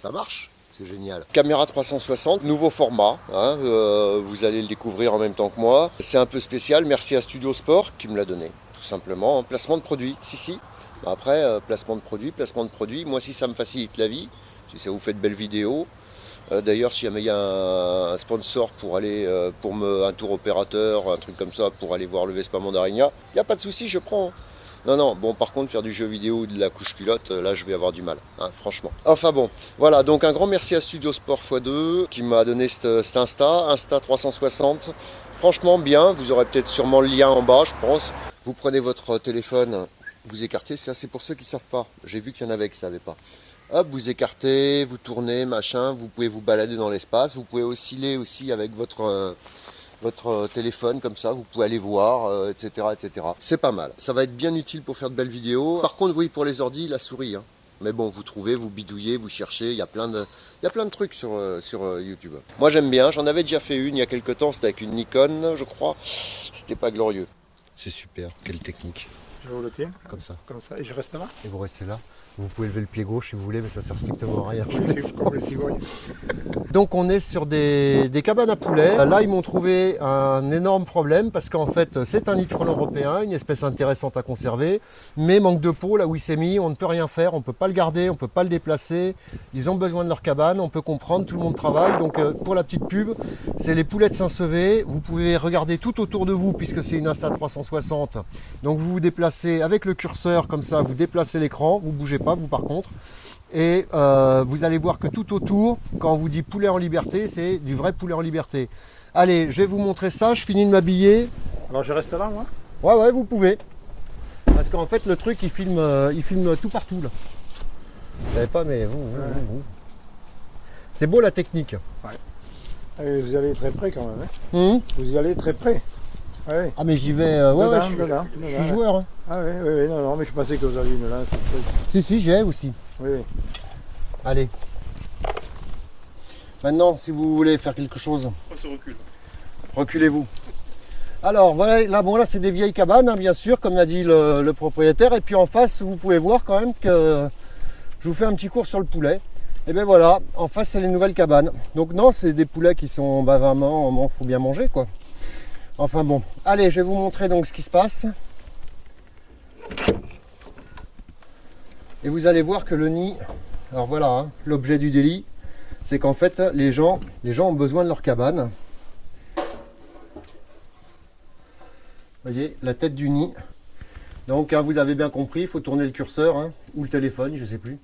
ça marche. C'est génial. Caméra 360, nouveau format, hein, vous allez le découvrir en même temps que moi. C'est un peu spécial, merci à Studio Sport qui me l'a donné, tout simplement. Placement de produit, si. Après, placement de produit, moi si ça me facilite la vie, si ça vous fait de belles vidéos. D'ailleurs, si jamais il y a un sponsor pour aller, un tour opérateur, un truc comme ça, pour aller voir le Vespa Mandarina, il n'y a pas de souci, je prends. Non, bon, par contre, faire du jeu vidéo ou de la couche culotte, là, je vais avoir du mal, hein, franchement. Enfin bon, voilà, donc un grand merci à Studio Sport x2 qui m'a donné cet Insta 360. Franchement, bien, vous aurez peut-être sûrement le lien en bas, je pense. Vous prenez votre téléphone, vous écartez, ça c'est pour ceux qui ne savent pas. J'ai vu qu'il y en avait qui ne savaient pas. Hop, vous écartez, vous tournez, machin, vous pouvez vous balader dans l'espace, vous pouvez osciller aussi avec votre téléphone comme ça, vous pouvez aller voir, etc. C'est pas mal, ça va être bien utile pour faire de belles vidéos. Par contre, oui, pour les ordis, la souris, hein. Mais bon, vous trouvez, vous bidouillez, vous cherchez, il y a plein de trucs sur YouTube. Moi j'aime bien, j'en avais déjà fait une il y a quelques temps, c'était avec une Nikon, je crois. C'était pas glorieux. C'est super, quelle technique. Je vous le tiens. Comme ça. Comme ça, et je reste là. Et vous restez là. Vous pouvez lever le pied gauche si vous voulez, mais ça sert strictement à rien. C'est comme les cigognes. Donc on est sur des cabanes à poulets. Là ils m'ont trouvé un énorme problème parce qu'en fait c'est un nid de frelon européen, une espèce intéressante à conserver, mais manque de peau là où il s'est mis, on ne peut rien faire, on ne peut pas le garder, on ne peut pas le déplacer. Ils ont besoin de leur cabane, on peut comprendre, tout le monde travaille. Donc pour la petite pub, c'est les poulets de Saint-Sevé. Vous pouvez regarder tout autour de vous puisque c'est une Insta 360. Donc vous vous déplacez avec le curseur comme ça, vous déplacez l'écran, vous ne bougez pas vous par contre. Et vous allez voir que tout autour, quand on vous dit poulet en liberté, c'est du vrai poulet en liberté. Allez, je vais vous montrer ça, je finis de m'habiller. Alors je reste là, moi? Ouais, vous pouvez. Parce qu'en fait, le truc, il filme tout partout, là. Vous savez pas, mais vous. C'est beau, la technique. Ouais. Et vous y allez très près, quand même. Hein? Vous y allez très près. Ouais. Ah, mais j'y vais... je suis joueur. Hein. Ah oui, non, mais je pensais que vous aviez une lance. Si, j'ai aussi. Oui. Allez. Maintenant, si vous voulez faire quelque chose... On se recule. Reculez-vous. Alors, voilà, là c'est des vieilles cabanes, hein, bien sûr, comme l'a dit le propriétaire. Et puis en face, vous pouvez voir quand même que je vous fais un petit cours sur le poulet. Et bien voilà, en face, c'est les nouvelles cabanes. Donc non, c'est des poulets qui sont vraiment, faut bien manger, quoi. Enfin bon, allez, je vais vous montrer donc ce qui se passe. Et vous allez voir que le nid, alors voilà, hein, l'objet du délit, c'est qu'en fait, les gens ont besoin de leur cabane. Vous voyez, la tête du nid. Donc, hein, vous avez bien compris, il faut tourner le curseur, hein, ou le téléphone, je ne sais plus.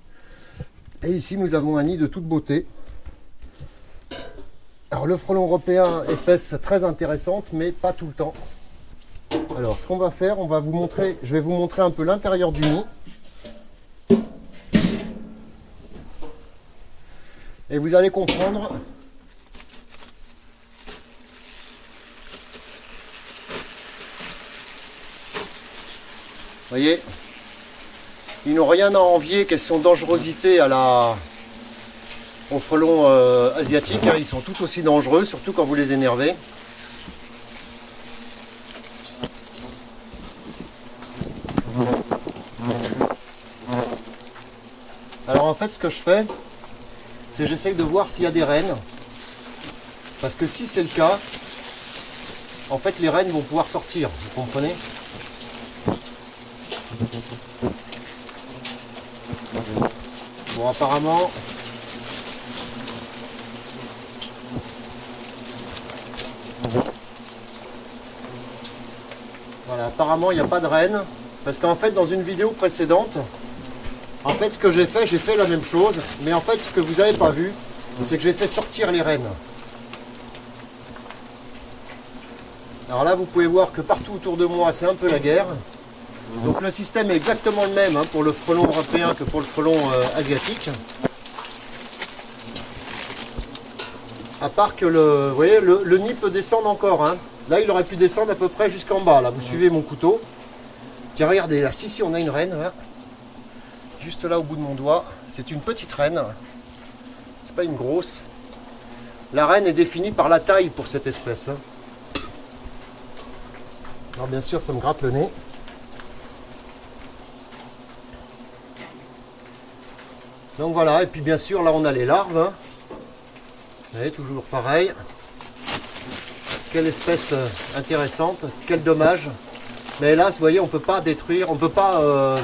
Et ici, nous avons un nid de toute beauté. Alors le frelon européen, espèce très intéressante, mais pas tout le temps. Alors ce qu'on va faire, je vais vous montrer un peu l'intérieur du nid. Et vous allez comprendre. Vous voyez, ils n'ont rien à envier, question dangerosité aux frelons asiatiques, hein, ils sont tout aussi dangereux, surtout quand vous les énervez. Alors en fait, ce que je fais, c'est j'essaye de voir s'il y a des reines. Parce que si c'est le cas, en fait les reines vont pouvoir sortir, vous comprenez? Bon, apparemment... Voilà, apparemment il n'y a pas de reine, parce qu'en fait dans une vidéo précédente, en fait ce que j'ai fait la même chose, mais en fait ce que vous n'avez pas vu, c'est que j'ai fait sortir les reines. Alors là vous pouvez voir que partout autour de moi c'est un peu la guerre. Donc le système est exactement le même, hein, pour le frelon européen que pour le frelon asiatique. À part que vous voyez, le nid peut descendre encore, hein. Là, il aurait pu descendre à peu près jusqu'en bas. Là, vous suivez mon couteau. Tiens, regardez, là, si, on a une reine, là. Juste là, au bout de mon doigt. C'est une petite reine. C'est pas une grosse. La reine est définie par la taille pour cette espèce, hein. Alors, bien sûr, ça me gratte le nez. Donc voilà, et puis bien sûr là on a les larves. Hein. Vous voyez, toujours pareil. Quelle espèce intéressante, quel dommage. Mais hélas, vous voyez, on ne peut pas détruire, on ne peut pas,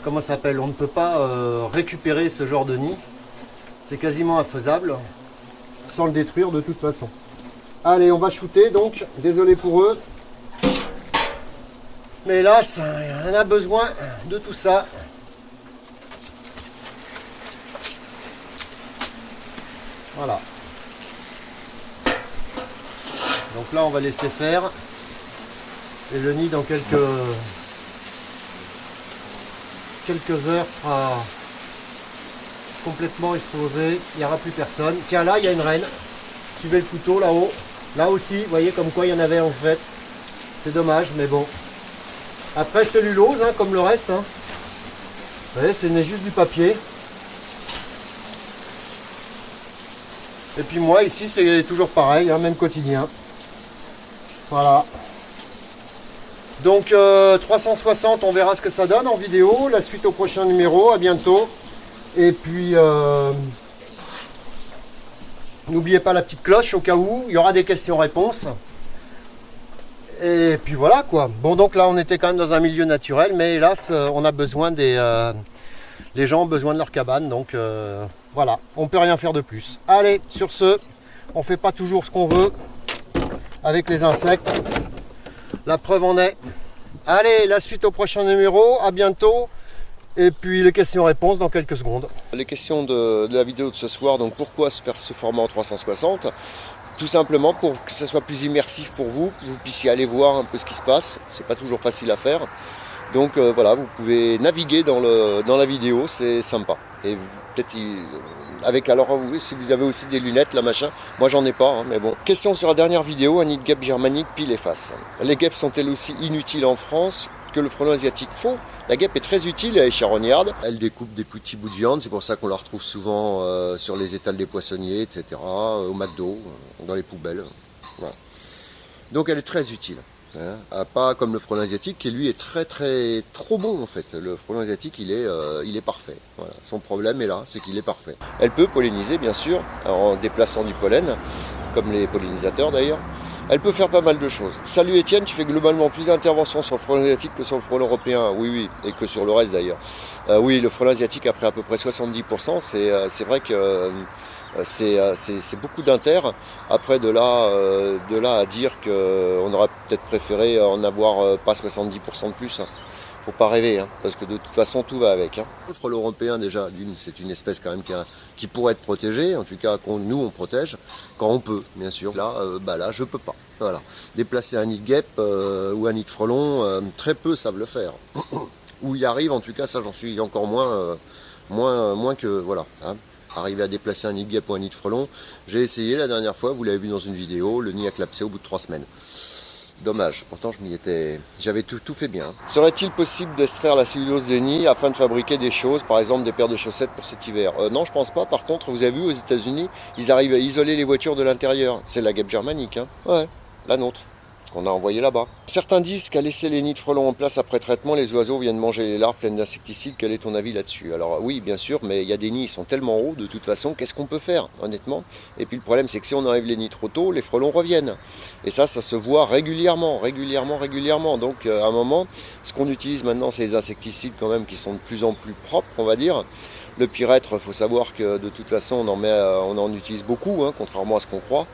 comment ça s'appelle, on ne peut pas récupérer ce genre de nid. C'est quasiment infaisable, sans le détruire de toute façon. Allez, on va shooter donc, désolé pour eux. Mais hélas, on a besoin de tout ça. Voilà. Donc là, on va laisser faire. Et le nid, dans quelques heures, sera complètement exposé. Il n'y aura plus personne. Tiens, là, il y a une reine. Suivez le couteau là-haut. Là aussi, vous voyez comme quoi il y en avait en fait. C'est dommage, mais bon. Après, cellulose, hein, comme le reste. Hein. Vous voyez, c'est juste du papier. Et puis moi, ici, c'est toujours pareil, hein, même quotidien. Voilà. Donc 360, on verra ce que ça donne en vidéo. La suite au prochain numéro, à bientôt. Et puis, n'oubliez pas la petite cloche au cas où. Il y aura des questions-réponses. Et puis voilà quoi. Bon, donc là, on était quand même dans un milieu naturel. Mais hélas, on a besoin les gens ont besoin de leur cabane. Donc voilà, on ne peut rien faire de plus. Allez, sur ce, on ne fait pas toujours ce qu'on veut avec les insectes. La preuve en est. Allez, la suite au prochain numéro. À bientôt. Et puis les questions-réponses dans quelques secondes. Les questions de la vidéo de ce soir. Donc pourquoi faire ce format en 360 ? Tout simplement pour que ça soit plus immersif pour vous, que vous puissiez aller voir un peu ce qui se passe. C'est pas toujours facile à faire. Donc voilà, vous pouvez naviguer dans la vidéo, c'est sympa. Et peut-être avec, alors oui, si vous avez aussi des lunettes, là machin, moi j'en ai pas, hein, mais bon. Question sur la dernière vidéo, un nid de guêpe germanique pile et face. Les guêpes sont-elles aussi inutiles en France que le frelon asiatique font? La guêpe est très utile, elle est charognarde, elle découpe des petits bouts de viande, c'est pour ça qu'on la retrouve souvent sur les étals des poissonniers, etc., au McDo, dans les poubelles. Voilà. Donc elle est très utile. Hein, pas comme le frelon asiatique qui lui est trop bon en fait. Le frelon asiatique il est parfait. Voilà. Son problème est là, c'est qu'il est parfait. Elle peut polliniser bien sûr en déplaçant du pollen, comme les pollinisateurs d'ailleurs. Elle peut faire pas mal de choses. Salut Étienne, tu fais globalement plus d'interventions sur le frelon asiatique que sur le frelon européen. Oui, et que sur le reste d'ailleurs. Oui, le frelon asiatique a pris à peu près 70%. C'est vrai que c'est beaucoup d'inter. Après de là à dire qu'on aurait peut-être préféré en avoir pas 70% de plus. Hein. Faut pas rêver, hein, parce que de toute façon tout va avec. Hein. Le frelon européen déjà, c'est une espèce quand même qui pourrait être protégée, en tout cas nous on protège, quand on peut, bien sûr. Là, là je peux pas. Voilà. Déplacer un nid de guêpe ou un nid de frelon, très peu savent le faire. Où il arrive, en tout cas, ça j'en suis encore moins que voilà. Hein. Arriver à déplacer un nid de guêpe ou un nid de frelon. J'ai essayé la dernière fois, vous l'avez vu dans une vidéo, le nid a collapsé au bout de 3 semaines. Dommage, pourtant j'avais tout fait bien. Serait-il possible d'extraire la cellulose des nids afin de fabriquer des choses, par exemple des paires de chaussettes pour cet hiver? Non, je pense pas. Par contre, vous avez vu aux États-Unis, ils arrivent à isoler les voitures de l'intérieur. C'est la guêpe germanique, hein. Ouais, la nôtre. Qu'on a envoyé là-bas. Certains disent qu'à laisser les nids de frelons en place après traitement, les oiseaux viennent manger les larves pleines d'insecticides. Quel est ton avis là-dessus? Alors oui, bien sûr, mais il y a des nids qui sont tellement hauts, de toute façon, qu'est-ce qu'on peut faire, honnêtement? Et puis le problème, c'est que si on enlève les nids trop tôt, les frelons reviennent. Et ça se voit régulièrement. Donc à un moment, ce qu'on utilise maintenant, c'est les insecticides quand même qui sont de plus en plus propres, on va dire. Le pyrètre, il faut savoir que de toute façon, on en utilise beaucoup, hein, contrairement à ce qu'on croit.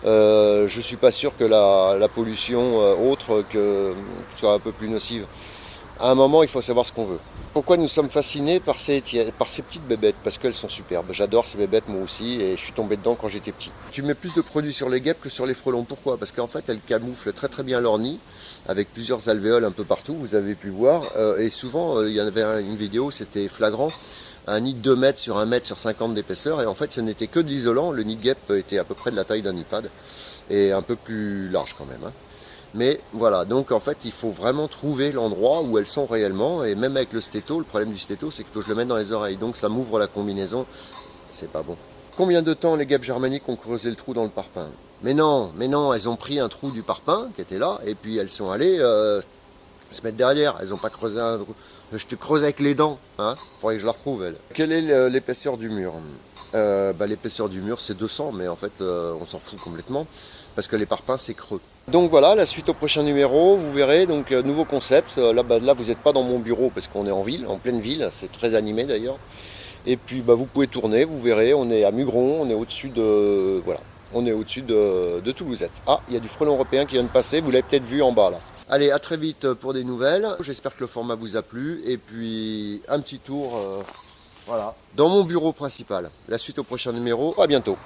Je ne suis pas sûr que la pollution autre soit un peu plus nocive. À un moment, il faut savoir ce qu'on veut. Pourquoi nous sommes fascinés par ces petites bébêtes? Parce qu'elles sont superbes. J'adore ces bébêtes moi aussi et je suis tombé dedans quand j'étais petit. Tu mets plus de produits sur les guêpes que sur les frelons. Pourquoi? Parce qu'en fait, elles camouflent très bien leur nid avec plusieurs alvéoles un peu partout, vous avez pu voir. Et souvent, il y en avait une vidéo, c'était flagrant. Un nid de 2 mètres sur 1 mètre sur 50 d'épaisseur, et en fait ce n'était que de l'isolant. Le nid de guêpe était à peu près de la taille d'un iPad et un peu plus large quand même, hein. Mais voilà, donc en fait il faut vraiment trouver l'endroit où elles sont réellement, et même avec le stéto, le problème du stéto c'est qu'il faut que je le mette dans les oreilles, donc ça m'ouvre la combinaison, c'est pas bon. Combien de temps les guêpes germaniques ont creusé le trou dans le parpaing? Mais non, elles ont pris un trou du parpaing qui était là, et puis elles sont allées se mettre derrière. Elles n'ont pas creusé un... Je te creuse avec les dents. Hein, faudrait que je la retrouve, elle. Quelle est l'épaisseur du mur? L'épaisseur du mur, c'est 200, mais en fait, on s'en fout complètement. Parce que les parpaings, c'est creux. Donc voilà, la suite au prochain numéro, vous verrez, donc nouveau concept. Là vous n'êtes pas dans mon bureau parce qu'on est en ville, en pleine ville. C'est très animé d'ailleurs. Et puis vous pouvez tourner, vous verrez, on est à Mugron, on est au-dessus de... Voilà. On est au-dessus de Toulousette. Ah, il y a du frelon européen qui vient de passer, vous l'avez peut-être vu en bas là. Allez, à très vite pour des nouvelles. J'espère que le format vous a plu. Et puis, un petit tour, voilà, dans mon bureau principal. La suite au prochain numéro. À bientôt.